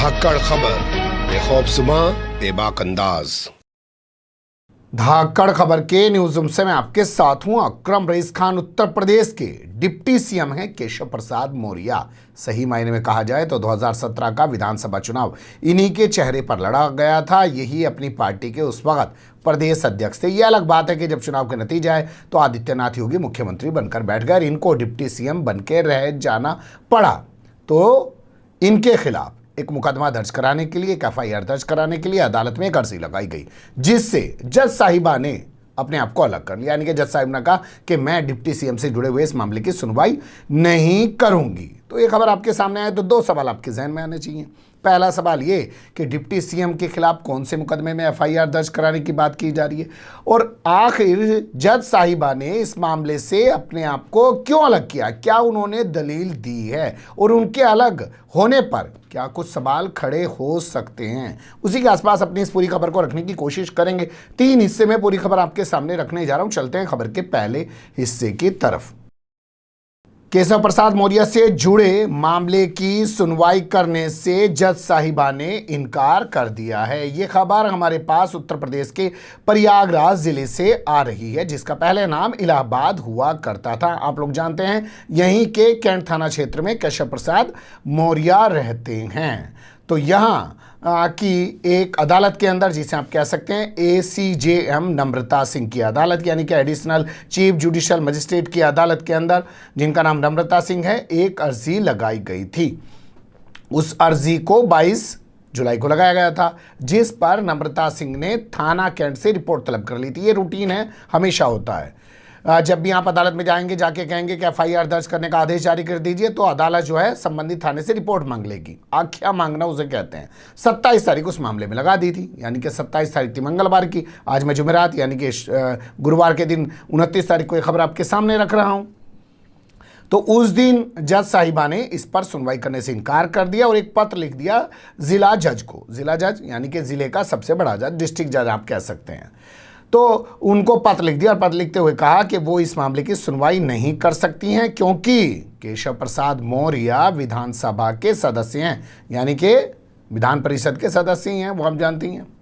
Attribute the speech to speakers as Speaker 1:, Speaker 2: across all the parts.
Speaker 1: धाकड़ खबर, बेखौफजुमा बेबाक अंदाज।
Speaker 2: धाकड़ खबर के न्यूज रूम से मैं आपके साथ हूं अकरम रईस खान। उत्तर प्रदेश के डिप्टी सीएम हैं केशव प्रसाद मौर्य। सही मायने में कहा जाए तो 2017 का विधानसभा चुनाव इन्हीं के चेहरे पर लड़ा गया था। यही अपनी पार्टी के उस वक्त प्रदेश अध्यक्ष थे। यह अलग बात है कि जब चुनाव के नतीजे आए तो आदित्यनाथ योगी मुख्यमंत्री बनकर बैठ गए, इनको डिप्टी सीएम बनकर रह जाना पड़ा। तो इनके खिलाफ एक मुकदमा दर्ज कराने के लिए, एक एफआईआर दर्ज कराने के लिए अदालत में एक अर्जी लगाई गई, जिससे जज साहिबा ने अपने आप को अलग कर लिया। यानी कि जज साहिब ने कहा कि मैं डिप्टी सीएम से जुड़े हुए इस मामले की सुनवाई नहीं करूंगी। तो ये खबर आपके सामने आए तो दो सवाल आपके जहन में आने चाहिए। पहला सवाल ये कि डिप्टी सीएम के खिलाफ कौन से मुकदमे में एफआईआर दर्ज कराने की बात की जा रही है, और आखिर जज साहिबा ने इस मामले से अपने आप को क्यों अलग किया, क्या उन्होंने दलील दी है, और उनके अलग होने पर क्या कुछ सवाल खड़े हो सकते हैं। उसी के आसपास अपनी इस पूरी खबर को रखने की कोशिश करेंगे। 3 हिस्से में पूरी खबर आपके सामने रखने जा रहा हूं। चलते हैं खबर के पहले हिस्से की तरफ। केशव प्रसाद मौर्य से जुड़े मामले की सुनवाई करने से जज साहिबा ने इनकार कर दिया है। ये खबर हमारे पास उत्तर प्रदेश के प्रयागराज जिले से आ रही है, जिसका पहले नाम इलाहाबाद हुआ करता था। आप लोग जानते हैं यहीं के कैंट थाना क्षेत्र में केशव प्रसाद मौर्य रहते हैं। तो यहाँ की एक अदालत के अंदर, जिसे आप कह सकते हैं ACJM नम्रता सिंह की अदालत, यानी कि एडिशनल चीफ जुडिशियल मजिस्ट्रेट की अदालत के अंदर, जिनका नाम नम्रता सिंह है, एक अर्जी लगाई गई थी। उस अर्जी को 22 जुलाई को लगाया गया था, जिस पर नम्रता सिंह ने थाना कैंट से रिपोर्ट तलब कर ली थी। ये रूटीन है, हमेशा होता है। जब भी आप अदालत में जाएंगे, जाके कहेंगे कि एफआईआर दर्ज करने का आदेश जारी कर दीजिए, तो अदालत जो है संबंधित थाने से रिपोर्ट मांग लेगी। आख्या मांगना उसे कहते हैं। 27 तारीख उस मामले में लगा दी थी, यानी कि 27 तारीख थी मंगलवार की। आज मैं जुमेरात यानी कि गुरुवार के दिन 29 तारीख को ये खबर आपके सामने रख रहा हूं। तो उस दिन जज साहिबा ने इस पर सुनवाई करने से इनकार कर दिया और एक पत्र लिख दिया जिला जज को। जिला जज यानी कि जिले का सबसे बड़ा जज, डिस्ट्रिक्ट जज आप कह सकते हैं। तो उनको पत्र लिख दिया और पत्र लिखते हुए कहा कि वो इस मामले की सुनवाई नहीं कर सकती हैं, क्योंकि केशव प्रसाद मौर्य विधानसभा के सदस्य हैं, यानी कि विधान परिषद के सदस्य हैं, वो हम जानती हैं।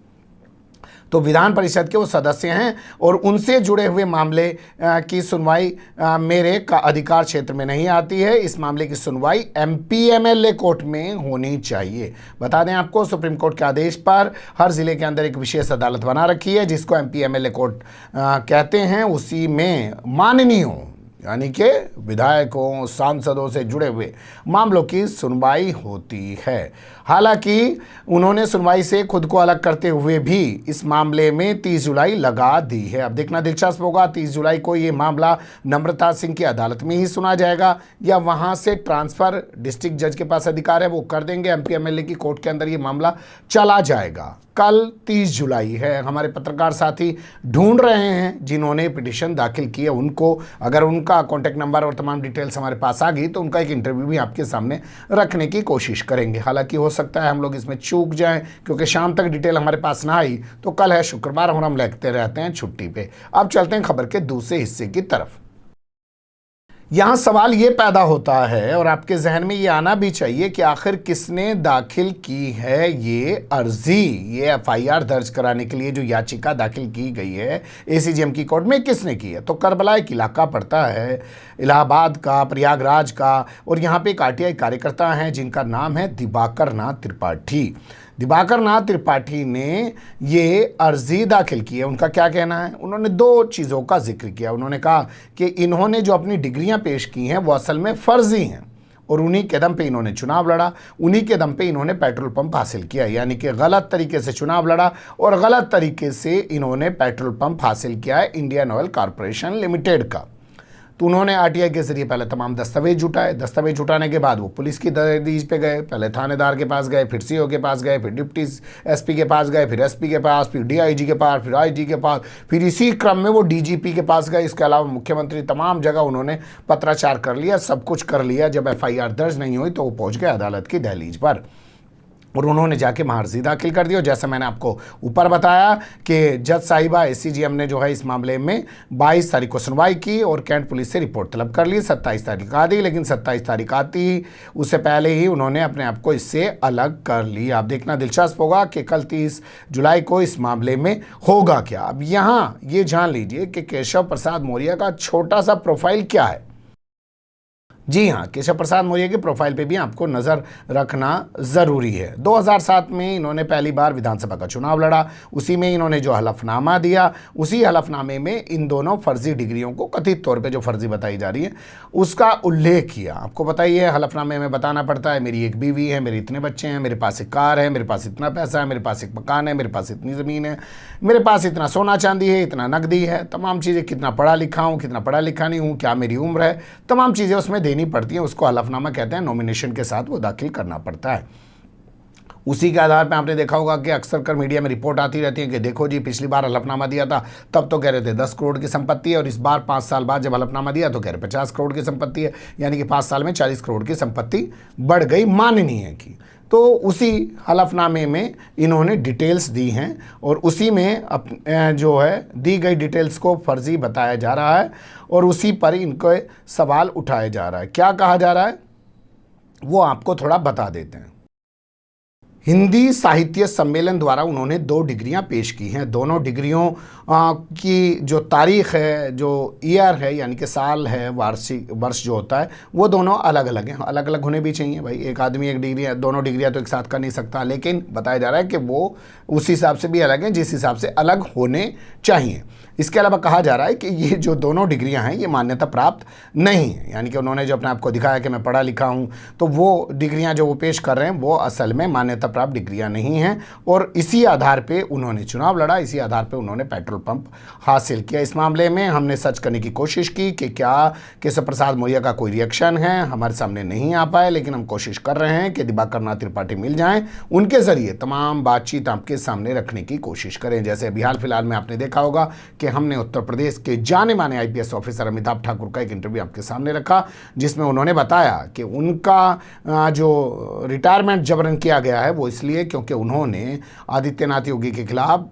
Speaker 2: तो विधान परिषद के वो सदस्य हैं और उनसे जुड़े हुए मामले की सुनवाई मेरे का अधिकार क्षेत्र में नहीं आती है। इस मामले की सुनवाई MPMLA कोर्ट में होनी चाहिए। बता दें आपको, सुप्रीम कोर्ट के आदेश पर हर जिले के अंदर एक विशेष अदालत बना रखी है, जिसको MPMLA कोर्ट कहते हैं। उसी में माननीयों यानी कि विधायकों, सांसदों से जुड़े हुए मामलों की सुनवाई होती है। हालांकि उन्होंने सुनवाई से खुद को अलग करते हुए भी इस मामले में 30 जुलाई लगा दी है। अब देखना दिलचस्प होगा 30 जुलाई को ये मामला नम्रता सिंह की अदालत में ही सुना जाएगा, या वहां से ट्रांसफर डिस्ट्रिक्ट जज के पास अधिकार है, वो कर देंगे, MPMLA की कोर्ट के अंदर ये मामला चला जाएगा। कल 30 जुलाई है। हमारे पत्रकार साथी ढूंढ रहे हैं जिन्होंने पिटीशन दाखिल की है उनको। अगर उनका कॉन्टैक्ट नंबर और तमाम डिटेल्स हमारे पास आ गई तो उनका एक इंटरव्यू भी आपके सामने रखने की कोशिश करेंगे। हालांकि हो सकता है हम लोग इसमें चूक जाएं, क्योंकि शाम तक डिटेल हमारे पास ना आई तो कल है शुक्रवार और हम लगते रहते हैं छुट्टी पे। अब चलते हैं खबर के दूसरे हिस्से की तरफ। यहां सवाल ये पैदा होता है और आपके जहन में ये आना भी चाहिए कि आखिर किसने दाखिल की है ये अर्जी, ये एफआईआर दर्ज कराने के लिए जो याचिका दाखिल की गई है ACJM की कोर्ट में, किसने की है। तो करबला एक इलाका पड़ता है इलाहाबाद का, प्रयागराज का, और यहाँ पे एक RTI कार्यकर्ता हैं जिनका नाम है दिवाकर नाथ त्रिपाठी। दिवाकर नाथ त्रिपाठी ने ये अर्जी दाखिल की है। उनका क्या कहना है, उन्होंने 2 चीज़ों का जिक्र किया। उन्होंने कहा कि इन्होंने जो अपनी डिग्रियां पेश की हैं वो असल में फर्जी हैं, और उन्हीं के दम पे इन्होंने चुनाव लड़ा, उन्हीं के दम पे इन्होंने पेट्रोल पंप हासिल किया। यानी कि गलत तरीके से चुनाव लड़ा और गलत तरीके से इन्होंने पेट्रोल पंप हासिल किया है इंडियन ऑयल कॉरपोरेशन लिमिटेड का। तो उन्होंने RTI के जरिए पहले तमाम दस्तावेज जुटाए। दस्तावेज जुटाने के बाद वो पुलिस की दरीज पे गए, पहले थानेदार के पास गए, फिर CO के पास गए, फिर डिप्टी SP के पास गए, फिर SP के पास, फिर DIG के पास, फिर IG के पास, फिर इसी क्रम में वो DGP के पास गए। इसके अलावा मुख्यमंत्री, तमाम जगह उन्होंने पत्राचार कर लिया, सब कुछ कर लिया। जब FIR दर्ज नहीं हुई तो वो पहुँच गए अदालत की दहलीज पर। और उन्होंने जाके अर्जी दाखिल कर दी। और जैसा मैंने आपको ऊपर बताया कि जज साहिबा एसीजीएम ने जो है इस मामले में 22 तारीख को सुनवाई की और कैंट पुलिस से रिपोर्ट तलब कर ली। 27 तारीख आ दी, लेकिन 27 तारीख आती उससे पहले ही उन्होंने अपने आप को इससे अलग कर ली। आप देखना दिलचस्प होगा कि कल 30 जुलाई को इस मामले में होगा क्या। अब यहाँ ये जान लीजिए कि केशव प्रसाद मौर्य का छोटा सा प्रोफाइल क्या है। जी हाँ, केशव प्रसाद मौर्य की प्रोफाइल पे भी आपको नज़र रखना ज़रूरी है। 2007 में इन्होंने पहली बार विधानसभा का चुनाव लड़ा, उसी में इन्होंने जो हलफनामा दिया, उसी हलफनामे में इन दोनों फर्जी डिग्रियों को कथित तौर पे जो फर्जी बताई जा रही है उसका उल्लेख किया। आपको बताइए हलफनामे में बताना पड़ता है मेरी एक बीवी है, मेरे इतने बच्चे हैं, मेरे पास एक कार है, मेरे पास इतना पैसा है, मेरे पास एक मकान है, मेरे पास इतनी ज़मीन है, मेरे पास इतना सोना चांदी है, इतना नकदी है, तमाम चीज़ें, कितना पढ़ा लिखा हूँ, कितना पढ़ा लिखा नहीं हूँ, क्या मेरी उम्र है, तमाम चीज़ें उसमें देनी पड़ती हैं। उसको हलफनामा कहते हैं, नॉमिनेशन के साथ वो दाखिल करना पड़ता है। उसी के आधार पर आपने देखा होगा कि अक्सर कर मीडिया में रिपोर्ट आती रहती है कि देखो जी पिछली बार हलफनामा दिया था तब तो कह रहे थे 10 करोड़ की संपत्ति है, और इस बार 5 साल बाद जब हलफनामा दिया तो कह रहे 50 करोड़ की संपत्ति है, यानी कि 5 साल में 40 करोड़ की संपत्ति बढ़ गई माननीय की। तो उसी हलफनामे में इन्होंने डिटेल्स दी हैं और उसी में जो है दी गई डिटेल्स को फर्जी बताया जा रहा है और उसी पर इनको सवाल उठाया जा रहा है। क्या कहा जा रहा है वो आपको थोड़ा बता देते हैं। हिंदी साहित्य सम्मेलन द्वारा उन्होंने 2 डिग्रियां पेश की हैं। दोनों डिग्रियों की जो तारीख़ है, जो ईयर है यानी कि साल है, वार्षिक वर्ष जो होता है, वो दोनों अलग अलग हैं। अलग अलग होने भी चाहिए भाई, एक आदमी एक डिग्री, दोनों डिग्रियां तो एक साथ कर नहीं सकता, लेकिन बताया जा रहा है कि वो उस हिसाब से भी अलग हैं जिस हिसाब से अलग होने चाहिए। इसके अलावा कहा जा रहा है कि ये जो दोनों डिग्रियां हैं ये मान्यता प्राप्त नहीं है, यानी कि उन्होंने जो अपने आप को दिखाया कि मैं पढ़ा लिखा हूं, तो वो डिग्रियां जो वो पेश कर रहे हैं वो असल में मान्यता प्राप्त डिग्रियां नहीं हैं। और इसी आधार पे उन्होंने चुनाव लड़ा, इसी आधार पे उन्होंने पेट्रोल पंप हासिल किया। इस मामले में हमने सर्च करने की कोशिश की कि क्या केशव प्रसाद मौर्य का कोई रिएक्शन है, हमारे सामने नहीं आ पाए, लेकिन हम कोशिश कर रहे हैं कि दिवाकर नाथ त्रिपाठी मिल जाएं, उनके ज़रिए तमाम बातचीत आपके सामने रखने की कोशिश करें। जैसे अभी हाल फिलहाल में आपने देखा होगा कि हमने उत्तर प्रदेश के जाने माने आईपीएस ऑफिसर अमिताभ ठाकुर का एक इंटरव्यू आपके सामने रखा, जिसमें उन्होंने बताया कि उनका जो रिटायरमेंट जबरन किया गया है वो इसलिए क्योंकि उन्होंने आदित्यनाथ योगी के खिलाफ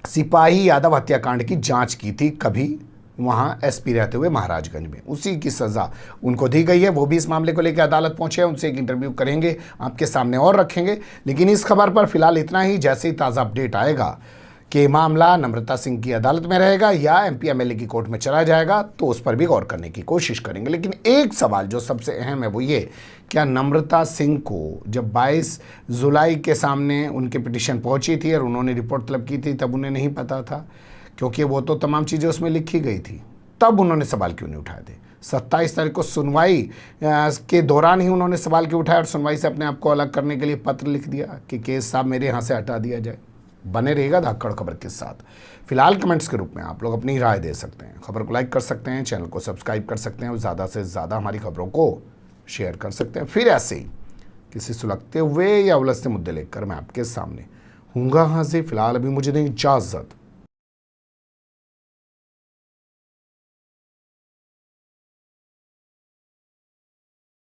Speaker 2: सिपाही यादव हत्याकांड की जांच की थी, कभी वहाँ एसपी रहते हुए महाराजगंज में। उसी की सज़ा उनको दी गई है। वो भी इस मामले को लेकर अदालत पहुँचे हैं, उनसे एक इंटरव्यू करेंगे, आपके सामने और रखेंगे। लेकिन इस खबर पर फिलहाल इतना ही। जैसे ही ताज़ा अपडेट आएगा कि मामला नम्रता सिंह की अदालत में रहेगा या एमपी एमएलए की कोर्ट में चला जाएगा, तो उस पर भी गौर करने की कोशिश करेंगे। लेकिन एक सवाल जो सबसे अहम है वो ये, क्या नम्रता सिंह को जब 22 जुलाई के सामने उनकी पिटीशन पहुंची थी और उन्होंने रिपोर्ट तलब की थी तब उन्हें नहीं पता था? क्योंकि वो तो तमाम चीज़ें उसमें लिखी गई थी, तब उन्होंने सवाल क्यों नहीं उठाए थे? 27 तारीख को सुनवाई के दौरान ही उन्होंने सवाल क्यों उठाया और सुनवाई से अपने आप को अलग करने के लिए पत्र लिख दिया कि केस साहब मेरे यहाँ से हटा दिया जाए? बने रहेगा धाकड़ खबर के साथ। फिलहाल कमेंट्स के रूप में आप लोग अपनी राय दे सकते हैं, खबर को लाइक कर सकते हैं, चैनल को सब्सक्राइब कर सकते हैं और ज़्यादा से ज़्यादा हमारी खबरों को शेयर कर सकते हैं। फिर ऐसे ही किसी सुलगते हुए या उलझते मुद्दे लेकर मैं आपके सामने हूँगा हाजिर। फिलहाल अभी मुझे दें इजाज़त।